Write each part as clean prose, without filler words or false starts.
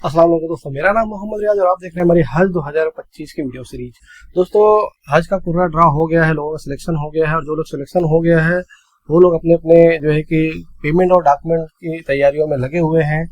अस्सलाम वालेकुम दोस्तों, मेरा नाम मोहम्मद रियाज और आप देख रहे हैं हमारी हज 2025 की वीडियो सीरीज। दोस्तों, हज का पूरा ड्रा हो गया है, लोगों का सिलेक्शन हो गया है और जो लोग सिलेक्शन हो गया है वो लोग अपने अपने जो है कि पेमेंट और डॉक्यूमेंट की तैयारियों में लगे हुए हैं।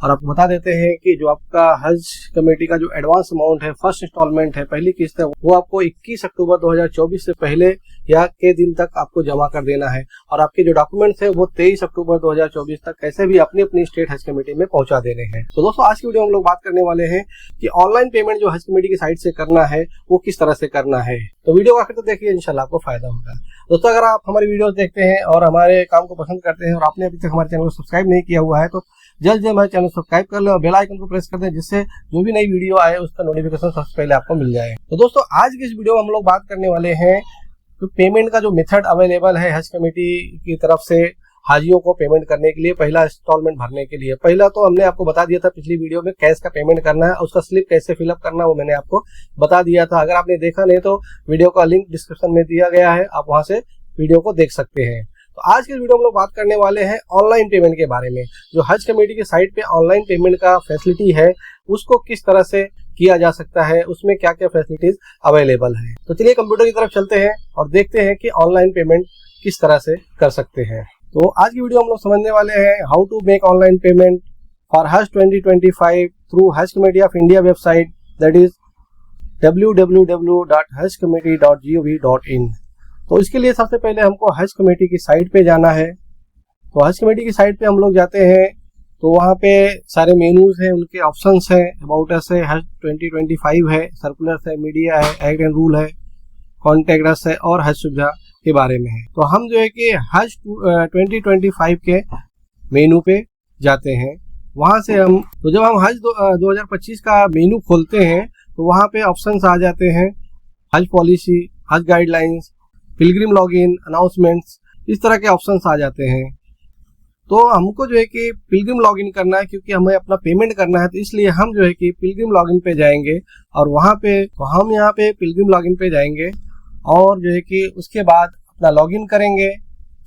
और आपको बता देते हैं कि जो आपका हज कमेटी का जो एडवांस अमाउंट है, फर्स्ट इंस्टॉलमेंट है, पहली किस्त है, वो आपको 21 अक्टूबर 2024 से पहले या के दिन तक आपको जमा कर देना है। और आपके जो डॉक्यूमेंट्स है वो 23 अक्टूबर 2024 तक कैसे भी अपनी अपनी स्टेट हज कमेटी में पहुंचा देने हैं। तो दोस्तों, आज की वीडियो में हम लोग बात करने वाले हैं कि ऑनलाइन पेमेंट जो हज कमेटी की साइट से करना है वो किस तरह से करना है। तो वीडियो आखिर तक देखिए, इंशाल्लाह आपको फायदा होगा। दोस्तों, अगर आप हमारी वीडियो देखते हैं और हमारे काम को पसंद करते हैं और आपने अभी तक हमारे चैनल को सब्सक्राइब नहीं किया हुआ है तो जल्द से हमारे चैनल सब्सक्राइब कर लें और बेल आइकन को प्रेस कर दें, जिससे जो भी नई वीडियो आए उसका नोटिफिकेशन सबसे पहले आपको मिल जाए। तो दोस्तों, आज की इस वीडियो में हम लोग बात करने वाले हैं कि पेमेंट का जो मेथड अवेलेबल है हज कमेटी की तरफ से हाजियों को पेमेंट करने के लिए, पहला इंस्टॉलमेंट भरने के लिए। पहला तो हमने आपको बता दिया था पिछली वीडियो में, कैश का पेमेंट करना है, उसका स्लिप कैसे फिलअप करना है वो मैंने आपको बता दिया था। अगर आपने देखा नहीं तो वीडियो का लिंक डिस्क्रिप्शन में दिया गया है, आप वहां से वीडियो को देख सकते हैं। तो आज के वीडियो में लोग बात करने वाले हैं ऑनलाइन पेमेंट के बारे में। जो हज कमेटी की साइट पे ऑनलाइन पेमेंट का फैसिलिटी है उसको किस तरह से किया जा सकता है, उसमें क्या क्या फैसिलिटीज अवेलेबल है। तो चलिए कंप्यूटर की तरफ चलते हैं और देखते हैं कि ऑनलाइन पेमेंट किस तरह से कर सकते हैं। तो आज की वीडियो हम लोग समझने वाले हैं how to make online payment for Hajj 2025 through Hajj Committee of India website, that is www.hajcommittee.gov.in। तो इसके लिए सबसे पहले हमको हज कमेटी की साइट पे जाना है। तो हज कमेटी की साइट पे हम लोग जाते हैं तो वहाँ पे सारे मेनूज हैं, उनके ऑप्शंस हैं, अबाउट अस है, हज 2025 है, सर्कुलर्स है, मीडिया है, एक्ट एंड रूल है, कॉन्टेक्ट अस है और हज सुविधा के बारे में है। तो हम जो है कि हज 2025 के मेनू पे जाते हैं। वहाँ से हम तो जब हम हज 2025 का मेनू खोलते हैं तो वहाँ पे ऑप्शंस आ जाते हैं, हज पॉलिसी, हज गाइडलाइंस, पिलग्रिम लॉगिन, अनाउंसमेंट्स, इस तरह के ऑप्शंस आ जाते हैं। तो हमको जो है कि पिलग्रिम लॉगिन करना है, क्योंकि हमें अपना पेमेंट करना है, तो इसलिए हम जो है कि पिलग्रिम लॉगिन पे जाएंगे और वहाँ पे हम यहाँ पे पिलग्रिम लॉगिन पे जाएंगे और जो है कि उसके बाद अपना लॉगिन करेंगे,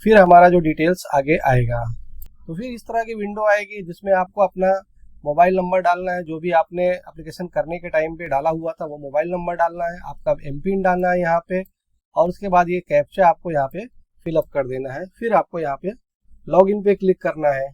फिर हमारा जो डिटेल्स आगे आएगा। तो फिर इस तरह की विंडो आएगी जिसमें आपको अपना मोबाइल नंबर डालना है, जो भी आपने एप्लीकेशन करने के टाइम पे डाला हुआ था वो मोबाइल नंबर डालना है, आपका एमपिन डालना है यहाँ पे, और उसके बाद ये कैप्चा आपको यहाँ पे फिलअप कर देना है। फिर आपको यहाँ पे लॉगिन पे क्लिक करना है।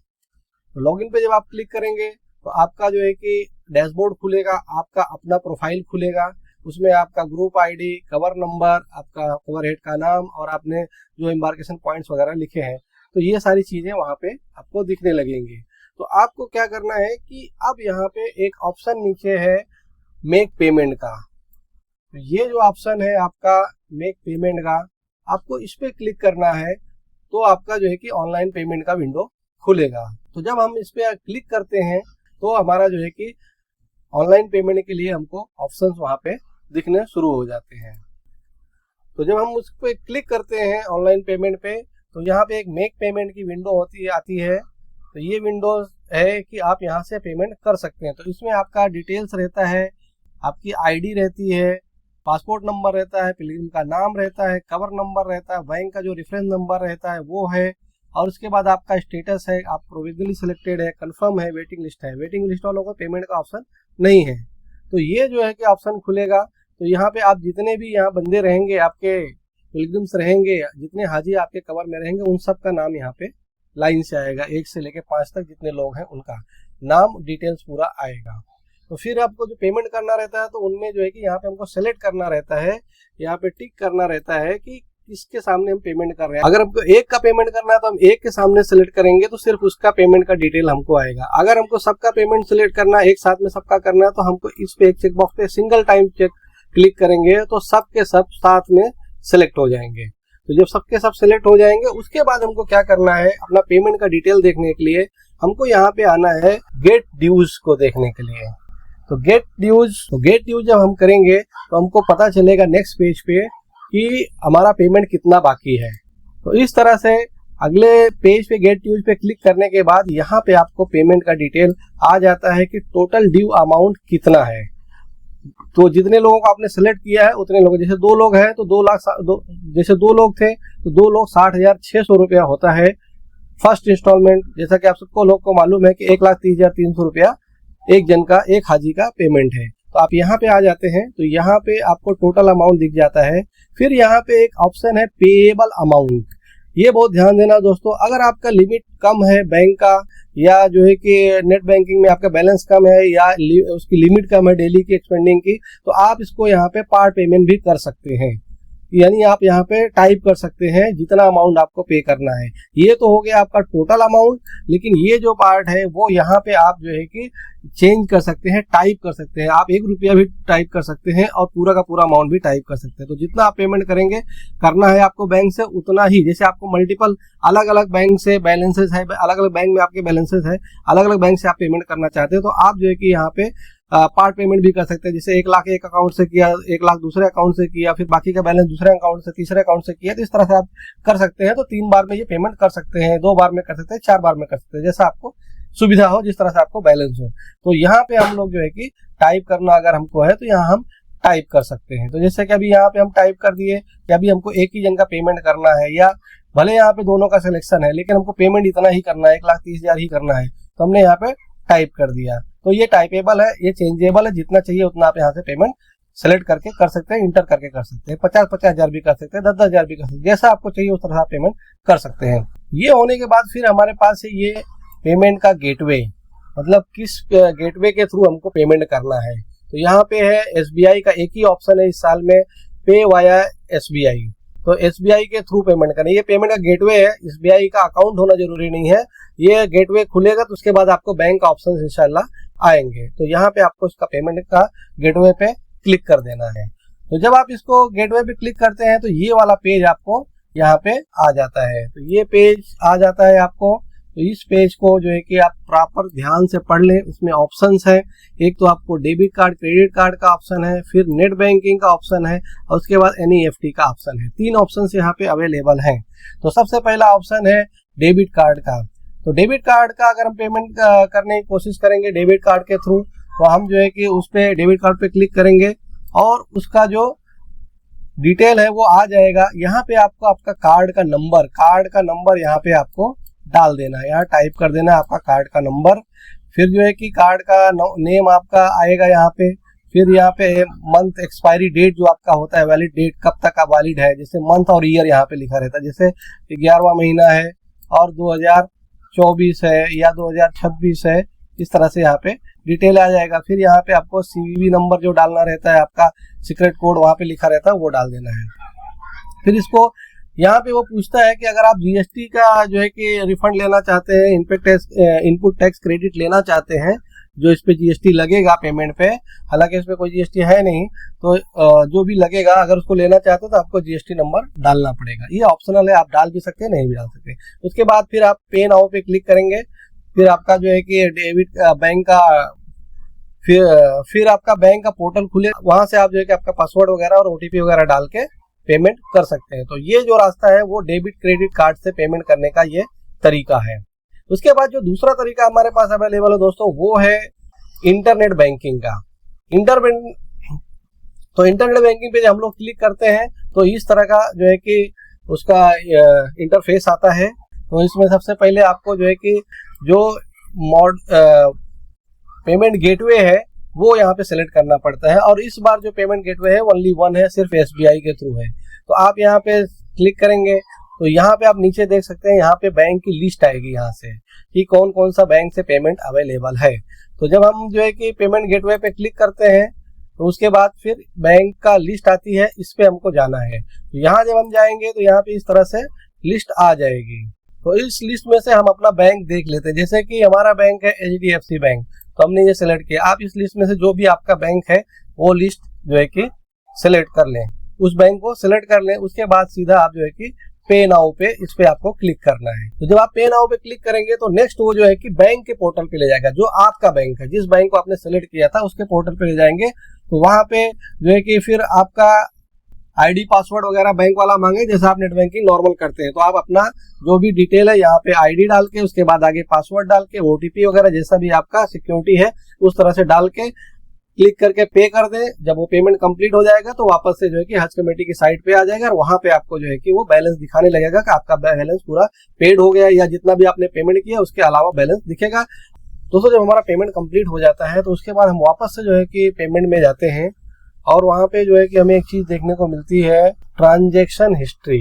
तो लॉगिन पे जब आप क्लिक करेंगे तो आपका जो है कि डैशबोर्ड खुलेगा, आपका अपना प्रोफाइल खुलेगा, उसमें आपका ग्रुप आईडी, कवर नंबर, आपका कवर हेड का नाम और आपने जो एम्बार्केशन पॉइंट्स वगैरह लिखे हैं, तो ये सारी चीजें वहाँ पे आपको दिखने लगेंगी। तो आपको क्या करना है कि अब यहाँ पे एक ऑप्शन नीचे है मेक पेमेंट का। तो ये जो ऑप्शन है आपका मेक पेमेंट का, आपको इस पे क्लिक करना है तो आपका जो है कि ऑनलाइन पेमेंट का विंडो खुलेगा। तो जब हम इस पे क्लिक करते हैं तो हमारा जो है कि ऑनलाइन पेमेंट के लिए हमको ऑप्शंस वहाँ पे दिखने शुरू हो जाते हैं। तो जब हम उस पर क्लिक करते हैं ऑनलाइन पेमेंट पे तो यहाँ पे एक मेक पेमेंट की विंडो आती है। तो ये विंडो है कि आप यहाँ से पेमेंट कर सकते हैं। तो इसमें आपका डिटेल्स रहता है, आपकी आईडी रहती है, पासपोर्ट नंबर रहता है, पिलग्रिम का नाम रहता है, कवर नंबर रहता है, बैंक का जो रेफरेंस नंबर रहता है वो है, और उसके बाद आपका स्टेटस है, आप प्रोविजनली सिलेक्टेड है, कंफर्म है, वेटिंग लिस्ट है। वेटिंग लिस्ट वालों को पेमेंट का ऑप्शन नहीं है। तो ये जो है कि ऑप्शन खुलेगा। तो यहाँ पे आप जितने भी यहाँ बंदे रहेंगे, आपके पिलग्रिम्स रहेंगे, जितने हाजी आपके कवर में रहेंगे, उन सब का नाम यहाँ पे लाइन से आएगा, 1 से लेके 5 तक जितने लोग हैं उनका नाम, डिटेल्स पूरा आएगा। तो फिर आपको जो पेमेंट करना रहता है तो उनमें जो है कि यहाँ पे हमको सेलेक्ट करना रहता है, यहाँ पे टिक करना रहता है कि किसके सामने हम पेमेंट कर रहे हैं। अगर हमको एक का पेमेंट करना है तो हम एक के सामने सेलेक्ट करेंगे तो सिर्फ उसका पेमेंट का डिटेल हमको आएगा। अगर हमको सबका पेमेंट सेलेक्ट करना है, एक साथ में सबका करना है, तो हमको इस पे एक चेक बॉक्स पे सिंगल टाइम क्लिक करेंगे तो सबके सब साथ में सेलेक्ट हो जाएंगे। तो जब सबके सब सेलेक्ट हो जाएंगे उसके बाद हमको क्या करना है, अपना पेमेंट का डिटेल देखने के लिए हमको यहाँ पे आना है गेट ड्यूज को देखने के लिए। तो गेट ड्यूज जब हम करेंगे तो हमको पता चलेगा नेक्स्ट पेज पे कि हमारा पेमेंट कितना बाकी है। तो इस तरह से अगले पेज पे गेट ड्यूज पे क्लिक करने के बाद यहाँ पे आपको पेमेंट का डिटेल आ जाता है कि टोटल ड्यू अमाउंट कितना है। तो जितने लोगों को आपने सेलेक्ट किया है उतने लोग, जैसे 2 लोग हैं तो 2 लाख, जैसे 2 लोग थे तो 2 लोग 60,600 रुपया होता है फर्स्ट इंस्टॉलमेंट। जैसा कि आप सबको लोग को मालूम है कि 1,30,300 रुपया एक जन का, एक हाजी का पेमेंट है। तो आप यहाँ पे आ जाते हैं तो यहाँ पे आपको टोटल अमाउंट दिख जाता है। फिर यहाँ पे एक ऑप्शन है पेएबल अमाउंट। ये बहुत ध्यान देना दोस्तों, अगर आपका लिमिट कम है बैंक का, या जो है कि नेट बैंकिंग में आपका बैलेंस कम है, या उसकी लिमिट कम है डेली की एक्सपेंडिंग की, तो आप इसको यहाँ पे पार्ट पेमेंट भी कर सकते हैं। यानी आप यहाँ पे टाइप कर सकते हैं जितना अमाउंट आपको पे करना है। ये तो हो गया आपका टोटल अमाउंट, लेकिन ये जो पार्ट है वो यहाँ पे आप जो है कि चेंज कर सकते हैं, टाइप कर सकते हैं। आप 1 रुपया भी टाइप कर सकते हैं और पूरा का पूरा अमाउंट भी टाइप कर सकते हैं। तो जितना आप पेमेंट करेंगे, करना है आपको बैंक से उतना ही। जैसे आपको मल्टीपल अलग अलग बैंक से बैलेंसेस है, अलग अलग बैंक में आपके बैलेंसेस है, अलग अलग बैंक से आप पेमेंट करना चाहते हैं, तो आप जो है कि यहाँ पे पार्ट पेमेंट भी कर सकते हैं। जैसे 1 लाख एक अकाउंट से किया, 1 लाख दूसरे अकाउंट से किया, फिर बाकी का बैलेंस दूसरे अकाउंट से, तीसरे अकाउंट से किया, तो इस तरह से आप कर सकते हैं। तो 3 बार में ये पेमेंट कर सकते हैं, 2 बार में कर सकते हैं, 4 बार में कर सकते हैं, जैसा आपको सुविधा हो, जिस तरह से आपको बैलेंस हो। तो यहाँ पे हम लोग जो है कि टाइप करना अगर हमको है तो यहाँ हम टाइप कर सकते हैं। तो जैसे कि अभी यहाँ पे हम टाइप कर दिए कि अभी हमको एक ही जन का पेमेंट करना है, या भले यहाँ पे दोनों का सिलेक्शन है लेकिन हमको पेमेंट इतना ही करना है, 1,30,000 ही करना है, तो हमने यहाँ पे टाइप कर दिया। तो ये टाइपेबल है, ये चेंजेबल है, जितना चाहिए उतना आप यहाँ से पेमेंट सेलेक्ट करके कर सकते हैं, इंटर करके कर सकते हैं। 50,000 भी कर सकते हैं, 10,000 भी कर सकते हैं, जैसा आपको चाहिए उस तरह से आप पेमेंट कर सकते हैं। ये होने के बाद फिर हमारे पास है ये पेमेंट का गेटवे, मतलब किस गेटवे के थ्रू हमको पेमेंट करना है। तो यहाँ पे है SBI का एक ही ऑप्शन है इस साल में, पे वाया SBI। तो SBI के थ्रू पेमेंट करना, ये पेमेंट का गेटवे है, SBI का अकाउंट होना जरूरी नहीं है। ये गेटवे खुलेगा तो उसके बाद आपको बैंक का ऑप्शन इंशाल्लाह आएंगे। तो यहाँ पे आपको इसका पेमेंट का गेटवे पे क्लिक कर देना है। तो जब आप इसको गेटवे पे क्लिक करते हैं तो ये वाला पेज आपको यहाँ पे आ जाता है। तो ये पेज आ जाता है आपको। तो इस पेज को जो है कि आप प्रॉपर ध्यान से पढ़ लें। उसमें ऑप्शंस है, एक तो आपको डेबिट कार्ड, क्रेडिट कार्ड का ऑप्शन है, फिर नेट बैंकिंग का ऑप्शन है, और उसके बाद NEFT का ऑप्शन है। 3 ऑप्शन यहाँ पे अवेलेबल हैं। तो सबसे पहला ऑप्शन है डेबिट कार्ड का। तो डेबिट कार्ड का अगर हम पेमेंट करने की कोशिश करेंगे डेबिट कार्ड के थ्रू, तो हम जो है कि उस पे डेबिट कार्ड पे क्लिक करेंगे और उसका जो डिटेल है वो आ जाएगा। यहाँ पे आपको आपका कार्ड का नंबर यहाँ पे आपको डाल देना है, यहाँ टाइप कर देना है आपका कार्ड का नंबर। फिर जो है कि कार्ड का नेम आपका आएगा यहाँ पे। फिर यहाँ पे मंथ, एक्सपायरी डेट जो आपका होता है, वैलिड डेट कब तक का वैलिड है, जैसे मंथ और ईयर यहाँ पे लिखा रहता है। जैसे 11वां महीना है और 2024 है या 2026 है, इस तरह से यहाँ पे डिटेल आ जाएगा। फिर यहाँ पे आपको CVV नंबर जो डालना रहता है, आपका सीक्रेट कोड वहाँ पे लिखा रहता है, वो डाल देना है। फिर इसको यहाँ पे वो पूछता है कि अगर आप GST का जो है कि रिफंड लेना चाहते हैं, इनपुट टैक्स क्रेडिट लेना चाहते हैं, जो इस पे GST लगेगा पेमेंट पे, हालांकि इस पे कोई GST है नहीं, तो जो भी लगेगा अगर उसको लेना चाहते हो तो आपको GST नंबर डालना पड़ेगा। ये ऑप्शनल है, आप डाल भी सकते हैं, नहीं भी डाल सकते। उसके बाद फिर आप पे नाउ पे क्लिक करेंगे। फिर आपका जो है कि डेबिट बैंक का फिर आपका बैंक का पोर्टल खुले, वहां से आप जो है कि आपका पासवर्ड वगैरह और OTP वगैरह डाल के पेमेंट कर सकते हैं। तो ये जो रास्ता है वो डेबिट क्रेडिट कार्ड से पेमेंट करने का ये तरीका है। उसके बाद जो दूसरा तरीका हमारे पास अवेलेबल है दोस्तों, वो है इंटरनेट बैंकिंग का। तो इंटरनेट बैंकिंग पे जब हम लोग क्लिक करते हैं तो इस तरह का जो है कि उसका इंटरफेस आता है। तो इसमें सबसे पहले आपको जो है कि जो पेमेंट गेटवे है वो यहाँ पे सेलेक्ट करना पड़ता है, और इस बार जो पेमेंट गेटवे है ओनली वन है, सिर्फ SBI के थ्रू है। तो आप यहाँ पे क्लिक करेंगे तो यहाँ पे आप नीचे देख सकते हैं, यहाँ पे बैंक की लिस्ट आएगी यहाँ से कि कौन कौन सा बैंक से पेमेंट अवेलेबल है। तो जब हम जो है कि पेमेंट गेटवे पे क्लिक करते हैं तो उसके बाद फिर बैंक का लिस्ट आती है, इस पे हमको जाना है। तो यहाँ जब हम जाएंगे तो यहाँ पे इस तरह से लिस्ट आ जाएगी। तो इस लिस्ट में से हम अपना बैंक देख लेते हैं। जैसे कि हमारा बैंक है HDFC बैंक, तो हमने ये सिलेक्ट किया। आप इस लिस्ट में से जो भी आपका बैंक है वो लिस्ट जो है कि सिलेक्ट कर लें, उस बैंक को सिलेक्ट कर लें। उसके बाद सीधा आप जो है कि पे नाउ पे इस पे आपको क्लिक करना है। तो जब आप पे नाउ पे क्लिक करेंगे तो नेक्स्ट वो जो है कि बैंक के पोर्टल पे ले जाएगा, जो आपका बैंक है, जिस बैंक को आपने सिलेक्ट किया था उसके पोर्टल पे ले जाएंगे। तो वहां पे जो है कि फिर आपका ID पासवर्ड वगैरह बैंक वाला मांगे, जैसे आप नेट बैंकिंग नॉर्मल करते हैं। तो आप अपना जो भी डिटेल है यहाँ पे ID डाल के, उसके बाद आगे पासवर्ड डाल के, OTP वगैरह जैसा भी आपका सिक्योरिटी है उस तरह से डाल के क्लिक करके पे कर दें। जब वो पेमेंट कंप्लीट हो जाएगा तो वापस से जो है कि हज कमेटी की साइट पे आ जाएगा, और वहां पे आपको जो है कि वो बैलेंस दिखाने लगेगा कि आपका बैलेंस पूरा पेड हो गया, या जितना भी आपने पेमेंट किया उसके अलावा बैलेंस दिखेगा। दोस्तों जब हमारा पेमेंट कंप्लीट हो जाता है तो उसके बाद हम वापस से जो है कि पेमेंट में जाते हैं और वहाँ पे जो है कि हमें एक चीज़ देखने को मिलती है, ट्रांजैक्शन हिस्ट्री।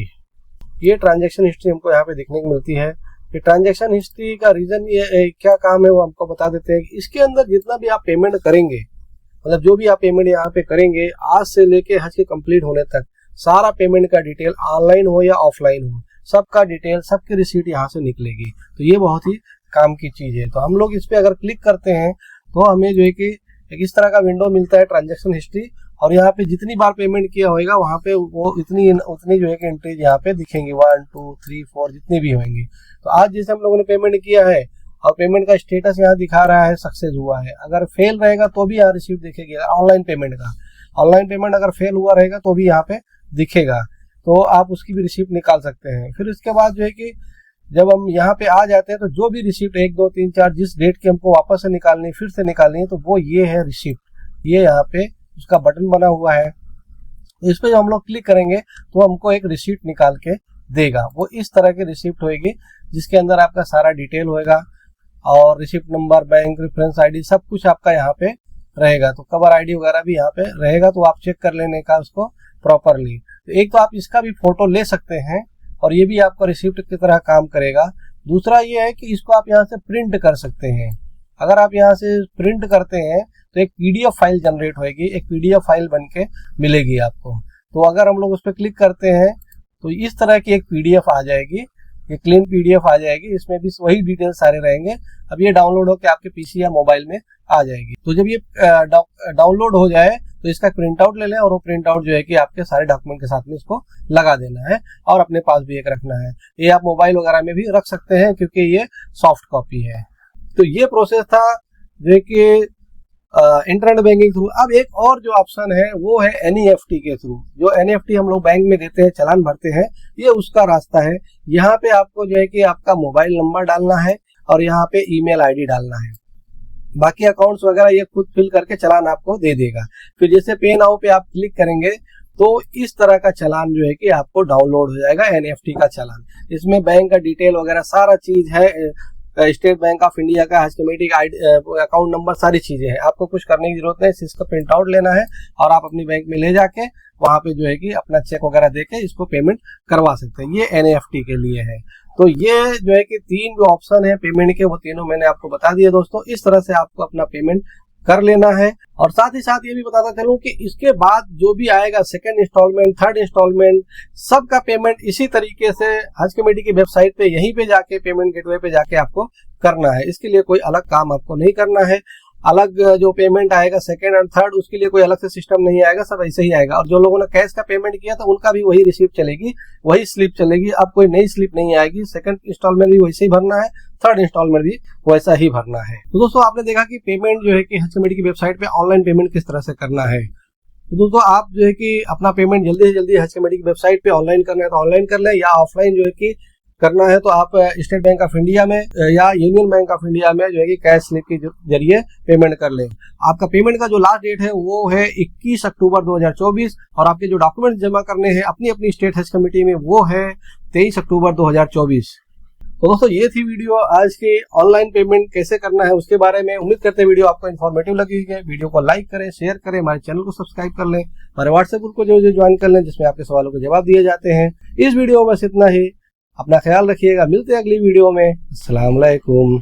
ये ट्रांजैक्शन हिस्ट्री हमको यहाँ पे देखने को मिलती है। ये ट्रांजैक्शन हिस्ट्री का रीज़न ये क्या काम है वो हमको बता देते हैं कि इसके अंदर जितना भी आप पेमेंट करेंगे, मतलब जो भी आप पेमेंट यहाँ पे करेंगे आज से लेके हज के कंप्लीट होने तक, सारा पेमेंट का डिटेल ऑनलाइन हो या ऑफलाइन हो, सबका डिटेल, सबकी रिसीट यहाँ से निकलेगी। तो ये बहुत ही काम की चीज़ है। तो हम लोग इस पर अगर क्लिक करते हैं तो हमें जो है कि एक इस तरह का विंडो मिलता है, ट्रांजैक्शन हिस्ट्री, और यहाँ पे जितनी बार पेमेंट किया होगा वहाँ पे वो उतनी जो है कि एंट्रीज यहाँ पे दिखेंगी, 1 2 3 4 जितनी भी होंगी। तो आज जैसे हम लोगों ने पेमेंट किया है और पेमेंट का स्टेटस यहाँ दिखा रहा है सक्सेस हुआ है, अगर फेल रहेगा तो भी यहाँ रिसीप्ट दिखेगी। ऑनलाइन पेमेंट अगर फेल हुआ रहेगा तो भी यहाँ पे दिखेगा, तो आप उसकी भी रिसीप्ट निकाल सकते हैं। फिर उसके बाद जो है कि जब हम यहाँ पे आ जाते हैं तो जो भी रिसीप्ट 1 2 3 4 जिस डेट की हमको वापस से निकालनी, फिर से निकालनी है, तो वो ये है रिसीप्ट। ये यहाँ पे उसका बटन बना हुआ है, इस पे जब हम लोग क्लिक करेंगे तो हमको एक रिसीप्ट निकाल के देगा। वो इस तरह की रिसीप्ट होगी जिसके अंदर आपका सारा डिटेल होएगा और receipt number, bank reference ID, सब कुछ आपका यहाँ पे रहेगा। तो कवर आईडी वगैरह भी यहाँ पे रहेगा, तो आप चेक कर लेने का उसको प्रॉपरली। तो एक तो आप इसका भी फोटो ले सकते हैं और ये भी आपका रिसीप्ट की तरह काम करेगा। दूसरा ये है कि इसको आप यहाँ से प्रिंट कर सकते हैं। अगर आप यहाँ से प्रिंट करते हैं तो एक पीडीएफ फाइल जनरेट होगी, एक पीडीएफ फाइल बन के मिलेगी आपको। तो अगर हम लोग उस पर क्लिक करते हैं तो इस तरह की एक पीडीएफ आ जाएगी, ये क्लीन पीडीएफ आ जाएगी, इसमें भी वही डिटेल सारे रहेंगे। अब ये डाउनलोड होकर आपके पीसी या मोबाइल में आ जाएगी। तो जब ये डाउनलोड हो जाए तो इसका प्रिंट आउट ले लें और वो प्रिंट आउट जो है कि आपके सारे डॉक्यूमेंट के साथ में इसको लगा देना है और अपने पास भी एक रखना है। ये आप मोबाइल वगैरह में भी रख सकते हैं क्योंकि ये सॉफ्ट कॉपी है। तो ये प्रोसेस था जो कि इंटरनेट बैंकिंग थ्रू। अब एक और जो ऑप्शन है वो है एनईएफटी के थ्रू। जो एनईएफटी हम लोग बैंक में देते हैं, चालान भरते हैं, ये उसका रास्ता है। यहाँ पे आपको जो है कि आपका मोबाइल नंबर डालना है और यहाँ पे ईमेल आईडी डालना है। बाकी अकाउंट्स वगैरह ये खुद फिल करके चालान आपको दे देगा। फिर जैसे पे नाउ पे आप क्लिक करेंगे तो इस तरह का चालान जो है कि आपको डाउनलोड हो जाएगा, एनईएफटी का चालान। इसमें बैंक का डिटेल वगैरह सारा चीज है, स्टेट बैंक ऑफ इंडिया का, हज कमेटी का अकाउंट नंबर, सारी चीजें हैं। आपको कुछ करने की जरूरत नहीं, इसका प्रिंट आउट लेना है और आप अपनी बैंक में ले जाके वहां पे जो है कि अपना चेक वगैरह देके इसको पेमेंट करवा सकते हैं। ये एनईएफटी के लिए है। तो ये जो है कि 3 जो ऑप्शन है पेमेंट के, वो तीनों मैंने आपको बता दिए दोस्तों। इस तरह से आपको अपना पेमेंट कर लेना है। और साथ ही साथ ये भी बताता चलूं कि इसके बाद जो भी आएगा, सेकंड इंस्टॉलमेंट, थर्ड इंस्टॉलमेंट, सबका पेमेंट इसी तरीके से हज कमेटी की वेबसाइट पे, यहीं पे जाके पेमेंट गेटवे पे जाके आपको करना है। इसके लिए कोई अलग काम आपको नहीं करना है। अलग जो पेमेंट आएगा सेकंड और थर्ड, उसके लिए कोई अलग से सिस्टम नहीं आएगा, सब ऐसे ही आएगा। और जो लोगों ने कैश का पेमेंट किया था उनका भी वही रिसीप्ट चलेगी, वही स्लिप चलेगी। अब कोई नई स्लिप नहीं आएगी। सेकंड इंस्टॉलमेंट भी वैसे ही भरना है, थर्ड इंस्टॉलमेंट भी वैसा ही भरना है। तो दोस्तों आपने देखा कि पेमेंट जो है कि हज कमेटी की वेबसाइट पे ऑनलाइन पेमेंट किस तरह से करना है। तो दोस्तों आप जो है कि अपना पेमेंट जल्दी से जल्दी हज कमेटी की वेबसाइट पे ऑनलाइन करना है तो ऑनलाइन कर लें, या ऑफलाइन जो है कि करना है तो आप स्टेट बैंक ऑफ इंडिया में या यूनियन बैंक ऑफ इंडिया में जो है कि कैश स्लिप के जरिए पेमेंट कर लें। आपका पेमेंट का जो लास्ट डेट है वो है 21 अक्टूबर 2024 और आपके जो डॉक्यूमेंट जमा करने हैं अपनी अपनी स्टेट हज कमेटी में वो है 23 अक्टूबर 2024। तो दोस्तों ये थी वीडियो आज की ऑनलाइन पेमेंट कैसे करना है उसके बारे में। उम्मीद करते हैं वीडियो आपको इन्फॉर्मेटिव लगी है। वीडियो को लाइक करें, शेयर करें, हमारे चैनल को सब्सक्राइब कर लें, हमारे व्हाट्सएप ग्रुप को जो ज्वाइन कर लें जिसमें आपके सवालों के जवाब दिए जाते हैं। इस वीडियो में बस इतना ही। अपना ख्याल रखिएगा, मिलते हैं अगली वीडियो में। अस्सलाम वालेकुम।